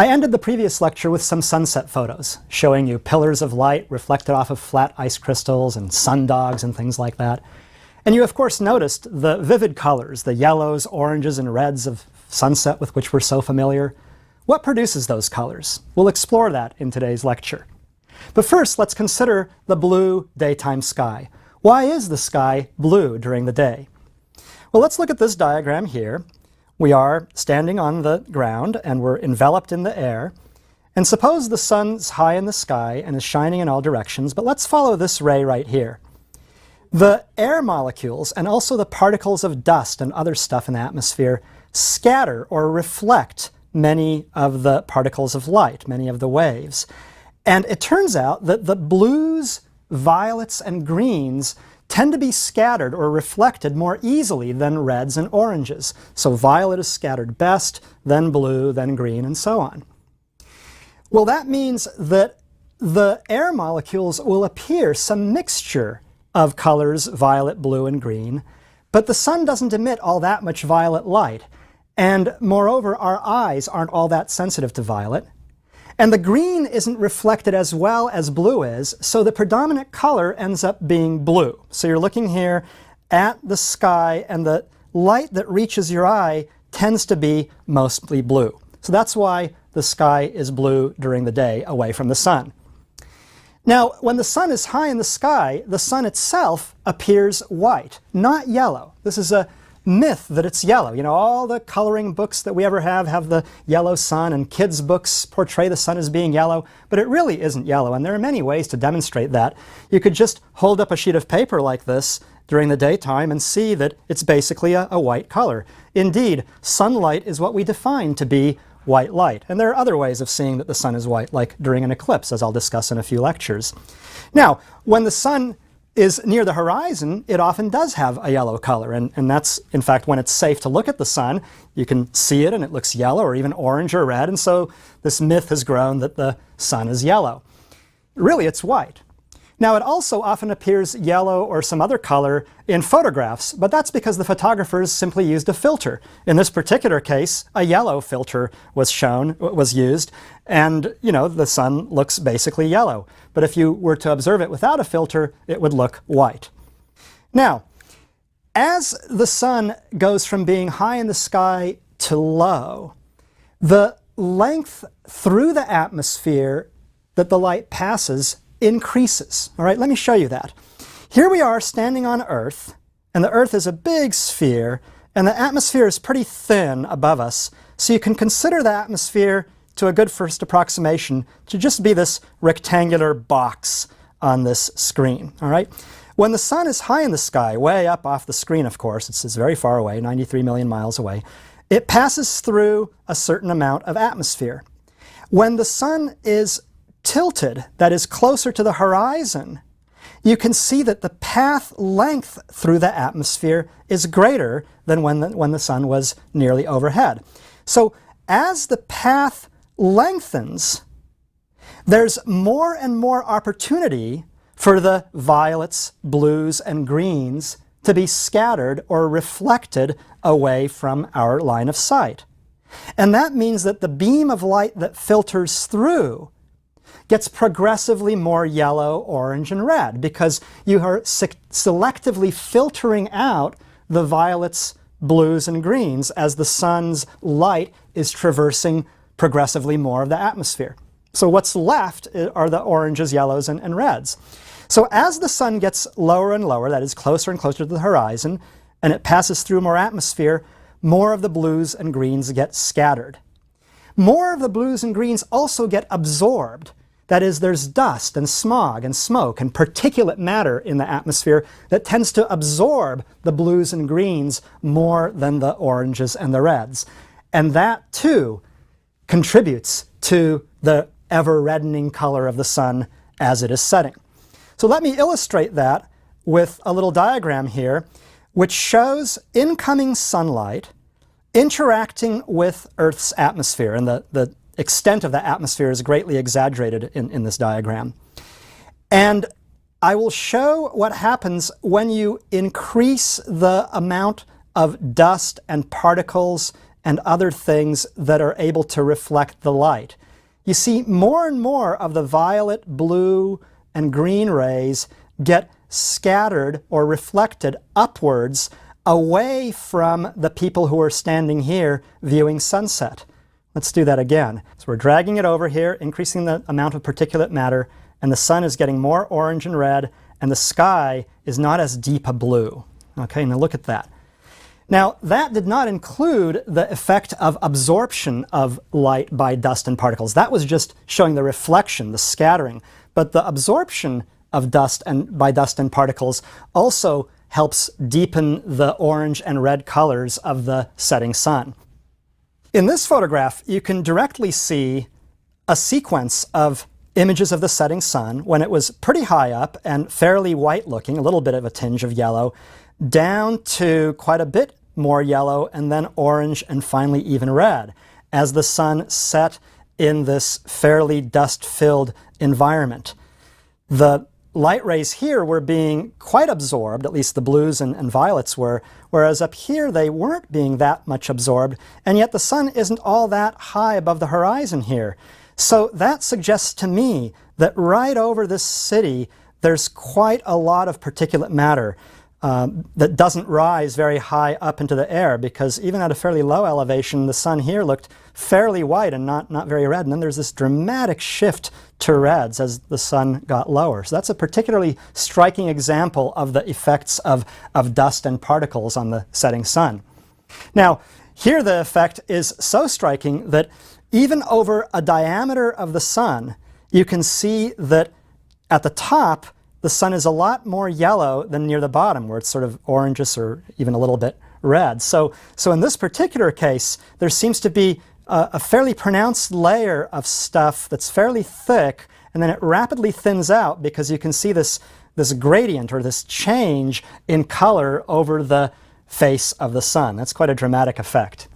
I ended the previous lecture with some sunset photos, showing you pillars of light reflected off of flat ice crystals and sundogs and things like that. And you, of course, noticed the vivid colors, the yellows, oranges, and reds of sunset with which we're so familiar. What produces those colors? We'll explore that in today's lecture. But first, let's consider the blue daytime sky. Why is the sky blue during the day? Well, let's look at this diagram here. We are standing on the ground and we're enveloped in the air. And suppose the sun's high in the sky and is shining in all directions, but let's follow this ray right here. The air molecules and also the particles of dust and other stuff in the atmosphere scatter or reflect many of the particles of light, many of the waves. And it turns out that the blues, violets, and greens tend to be scattered or reflected more easily than reds and oranges. So violet is scattered best, then blue, then green, and so on. Well, that means that the air molecules will appear some mixture of colors, violet, blue, and green, but the sun doesn't emit all that much violet light. And moreover, our eyes aren't all that sensitive to violet. And the green isn't reflected as well as blue is, so the predominant color ends up being blue. So you're looking here at the sky, and the light that reaches your eye tends to be mostly blue. So that's why the sky is blue during the day away from the sun. Now, when the sun is high in the sky, the sun itself appears white, not yellow. This is a myth that it's yellow. You know, all the coloring books that we ever have the yellow sun, and kids' books portray the sun as being yellow, but it really isn't yellow, and there are many ways to demonstrate that. You could just hold up a sheet of paper like this during the daytime and see that it's basically a white color. Indeed, sunlight is what we define to be white light, and there are other ways of seeing that the sun is white, like during an eclipse, as I'll discuss in a few lectures. Now, when the sun is near the horizon, it often does have a yellow color, and that's, in fact, when it's safe to look at the sun, you can see it and it looks yellow or even orange or red, and so this myth has grown that the sun is yellow. Really, it's white. Now, it also often appears yellow or some other color in photographs, but that's because the photographers simply used a filter. In this particular case, a yellow filter was used, and, you know, the sun looks basically yellow. But if you were to observe it without a filter, it would look white. Now, as the sun goes from being high in the sky to low, the length through the atmosphere that the light passes increases. All right, let me show you that. Here we are standing on Earth, and the Earth is a big sphere, and the atmosphere is pretty thin above us, so you can consider the atmosphere, to a good first approximation, to just be this rectangular box on this screen. All right? When the sun is high in the sky, way up off the screen, of course, it's very far away, 93 million miles away, it passes through a certain amount of atmosphere. When the sun is tilted, that is closer to the horizon, you can see that the path length through the atmosphere is greater than when the sun was nearly overhead. So as the path lengthens, there's more and more opportunity for the violets, blues, and greens to be scattered or reflected away from our line of sight. And that means that the beam of light that filters through gets progressively more yellow, orange, and red, because you are selectively filtering out the violets, blues, and greens as the sun's light is traversing progressively more of the atmosphere. So what's left are the oranges, yellows, and reds. So as the sun gets lower and lower, that is closer and closer to the horizon, and it passes through more atmosphere, more of the blues and greens get scattered. More of the blues and greens also get absorbed. That is, there's dust and smog and smoke and particulate matter in the atmosphere that tends to absorb the blues and greens more than the oranges and the reds. And that, too, contributes to the ever-reddening color of the sun as it is setting. So let me illustrate that with a little diagram here, which shows incoming sunlight interacting with Earth's atmosphere, and the extent of the atmosphere is greatly exaggerated in this diagram. And I will show what happens when you increase the amount of dust and particles and other things that are able to reflect the light. You see more and more of the violet, blue, and green rays get scattered or reflected upwards away from the people who are standing here viewing sunset. Let's do that again. So we're dragging it over here, increasing the amount of particulate matter, and the sun is getting more orange and red, and the sky is not as deep a blue. Okay, now look at that. Now, that did not include the effect of absorption of light by dust and particles. That was just showing the reflection, the scattering. But the absorption of by dust and particles also helps deepen the orange and red colors of the setting sun. In this photograph, you can directly see a sequence of images of the setting sun when it was pretty high up and fairly white looking, a little bit of a tinge of yellow, down to quite a bit more yellow, and then orange, and finally even red, as the sun set in this fairly dust-filled environment. The light rays here were being quite absorbed, at least the blues and violets were, whereas up here they weren't being that much absorbed, and yet the sun isn't all that high above the horizon here. So that suggests to me that right over this city there's quite a lot of particulate matter that doesn't rise very high up into the air, because even at a fairly low elevation, the sun here looked fairly white and not very red. And then there's this dramatic shift to reds as the sun got lower. So that's a particularly striking example of the effects of dust and particles on the setting sun. Now, here the effect is so striking that even over a diameter of the sun, you can see that at the top, the sun is a lot more yellow than near the bottom, where it's sort of orangish or even a little bit red. So in this particular case, there seems to be a fairly pronounced layer of stuff that's fairly thick, and then it rapidly thins out because you can see this gradient or this change in color over the face of the sun. That's quite a dramatic effect.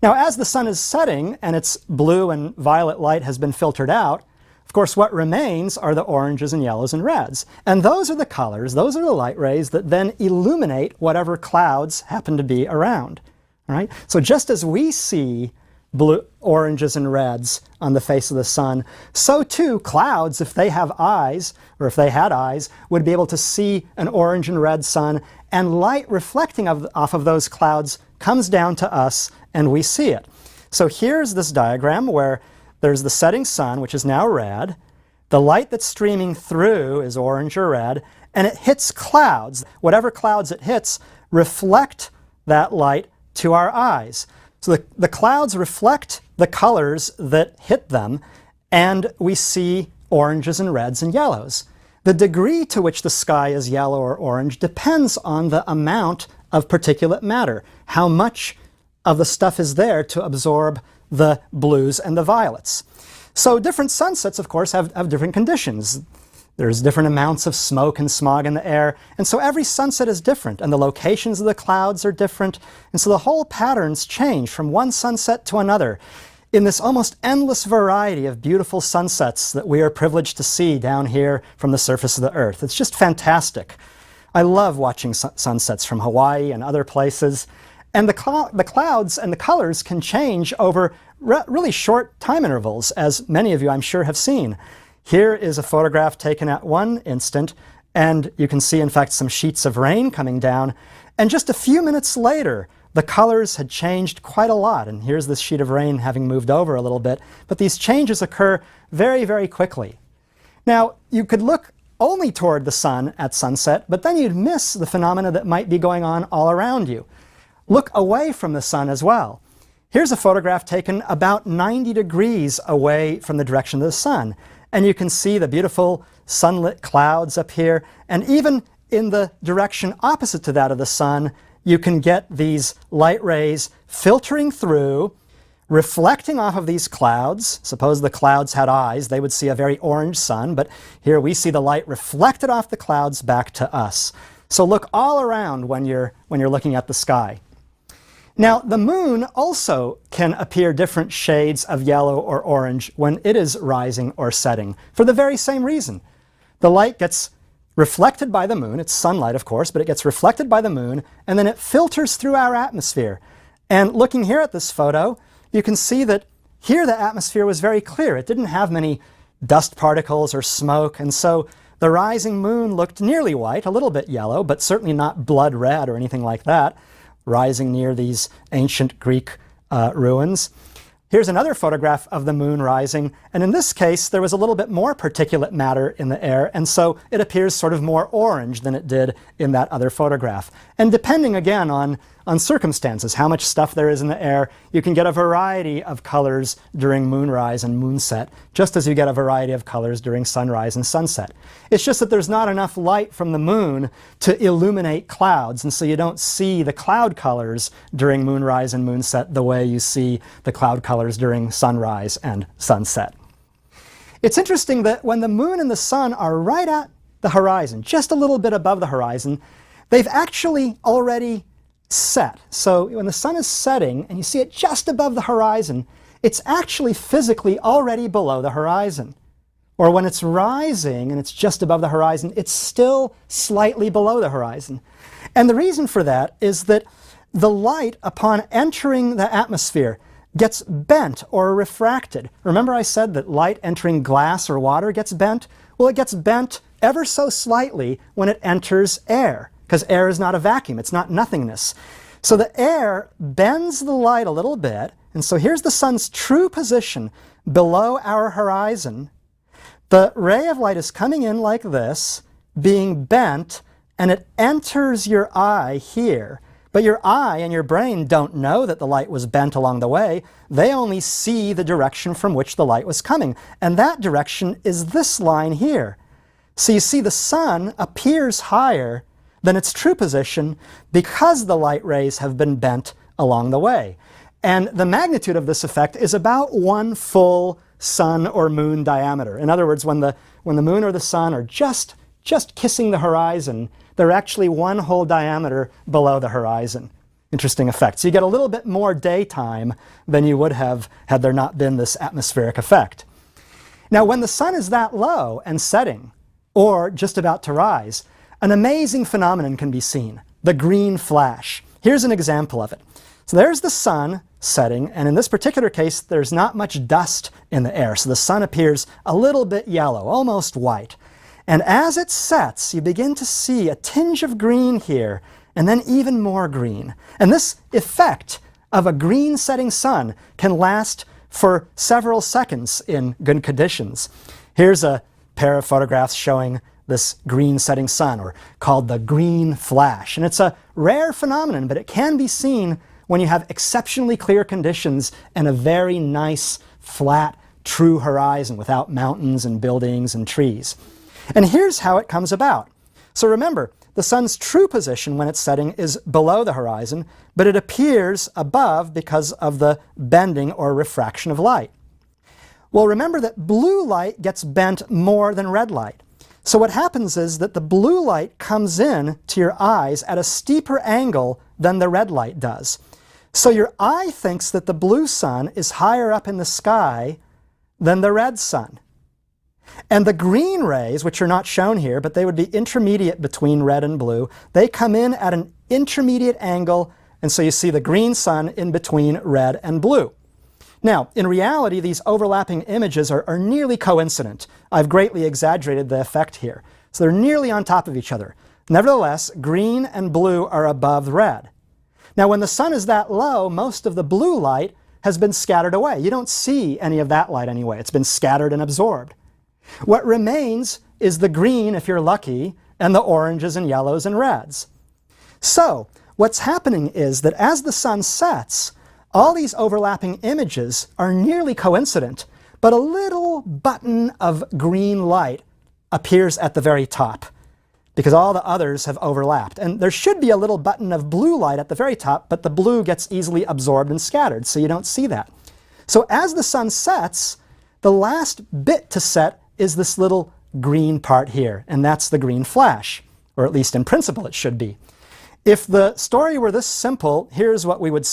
Now, as the sun is setting and its blue and violet light has been filtered out, of course, what remains are the oranges and yellows and reds. And those are the colors, those are the light rays that then illuminate whatever clouds happen to be around. All right? So just as we see blue, oranges and reds on the face of the sun, so too clouds, if they have eyes, or if they had eyes, would be able to see an orange and red sun, and light reflecting off of those clouds comes down to us and we see it. So here's this diagram where there's the setting sun, which is now red. The light that's streaming through is orange or red, and it hits clouds. Whatever clouds it hits reflect that light to our eyes. So the clouds reflect the colors that hit them, and we see oranges and reds and yellows. The degree to which the sky is yellow or orange depends on the amount of particulate matter, how much of the stuff is there to absorb the blues and the violets. So different sunsets, of course, have different conditions. There's different amounts of smoke and smog in the air, and so every sunset is different, and the locations of the clouds are different, and so the whole patterns change from one sunset to another in this almost endless variety of beautiful sunsets that we are privileged to see down here from the surface of the Earth. It's just fantastic. I love watching sunsets from Hawaii and other places. And the clouds and the colors can change over really short time intervals, as many of you, I'm sure, have seen. Here is a photograph taken at one instant, and you can see, in fact, some sheets of rain coming down. And just a few minutes later, the colors had changed quite a lot. And here's this sheet of rain having moved over a little bit. But these changes occur very, very quickly. Now, you could look only toward the sun at sunset, but then you'd miss the phenomena that might be going on all around you. Look away from the sun as well. Here's a photograph taken about 90 degrees away from the direction of the sun. And you can see the beautiful sunlit clouds up here. And even in the direction opposite to that of the sun, you can get these light rays filtering through, reflecting off of these clouds. Suppose the clouds had eyes, they would see a very orange sun, but here we see the light reflected off the clouds back to us. So look all around when you're looking at the sky. Now, the moon also can appear different shades of yellow or orange when it is rising or setting, for the very same reason. The light gets reflected by the moon, it's sunlight of course, but it gets reflected by the moon, and then it filters through our atmosphere. And looking here at this photo, you can see that here the atmosphere was very clear. It didn't have many dust particles or smoke, and so the rising moon looked nearly white, a little bit yellow, but certainly not blood red or anything like that, rising near these ancient Greek ruins. Here's another photograph of the moon rising, and in this case there was a little bit more particulate matter in the air, and so it appears sort of more orange than it did in that other photograph. And depending again on circumstances, how much stuff there is in the air, you can get a variety of colors during moonrise and moonset, just as you get a variety of colors during sunrise and sunset. It's just that there's not enough light from the moon to illuminate clouds, and so you don't see the cloud colors during moonrise and moonset the way you see the cloud colors during sunrise and sunset. It's interesting that when the moon and the sun are right at the horizon, just a little bit above the horizon, they've actually already set. So when the sun is setting and you see it just above the horizon, it's actually physically already below the horizon. Or when it's rising and it's just above the horizon, it's still slightly below the horizon. And the reason for that is that the light, upon entering the atmosphere, gets bent or refracted. Remember I said that light entering glass or water gets bent? Well, it gets bent ever so slightly when it enters air, because air is not a vacuum, it's not nothingness. So the air bends the light a little bit, and so here's the sun's true position below our horizon. The ray of light is coming in like this, being bent, and it enters your eye here. But your eye and your brain don't know that the light was bent along the way. They only see the direction from which the light was coming, and that direction is this line here. So you see the sun appears higher than its true position because the light rays have been bent along the way. And the magnitude of this effect is about one full sun or moon diameter. In other words, when the moon or the sun are just kissing the horizon, they're actually one whole diameter below the horizon. Interesting effect. So you get a little bit more daytime than you would have had there not been this atmospheric effect. Now, when the sun is that low and setting, or just about to rise, an amazing phenomenon can be seen, the green flash. Here's an example of it. So there's the sun setting, and in this particular case, there's not much dust in the air, so the sun appears a little bit yellow, almost white. And as it sets, you begin to see a tinge of green here, and then even more green. And this effect of a green setting sun can last for several seconds in good conditions. Here's a pair of photographs showing this green setting sun, or called the green flash. And it's a rare phenomenon, but it can be seen when you have exceptionally clear conditions and a very nice, flat, true horizon without mountains and buildings and trees. And here's how it comes about. So remember, the sun's true position when it's setting is below the horizon, but it appears above because of the bending or refraction of light. Well, remember that blue light gets bent more than red light. So what happens is that the blue light comes in to your eyes at a steeper angle than the red light does. So your eye thinks that the blue sun is higher up in the sky than the red sun. And the green rays, which are not shown here, but they would be intermediate between red and blue, they come in at an intermediate angle, and so you see the green sun in between red and blue. Now, in reality, these overlapping images are nearly coincident. I've greatly exaggerated the effect here. So they're nearly on top of each other. Nevertheless, green and blue are above red. Now, when the sun is that low, most of the blue light has been scattered away. You don't see any of that light anyway. It's been scattered and absorbed. What remains is the green, if you're lucky, and the oranges and yellows and reds. So, what's happening is that as the sun sets, all these overlapping images are nearly coincident, but a little button of green light appears at the very top, because all the others have overlapped. And there should be a little button of blue light at the very top, but the blue gets easily absorbed and scattered, so you don't see that. So as the sun sets, the last bit to set is this little green part here, and that's the green flash, or at least in principle it should be. If the story were this simple, here's what we would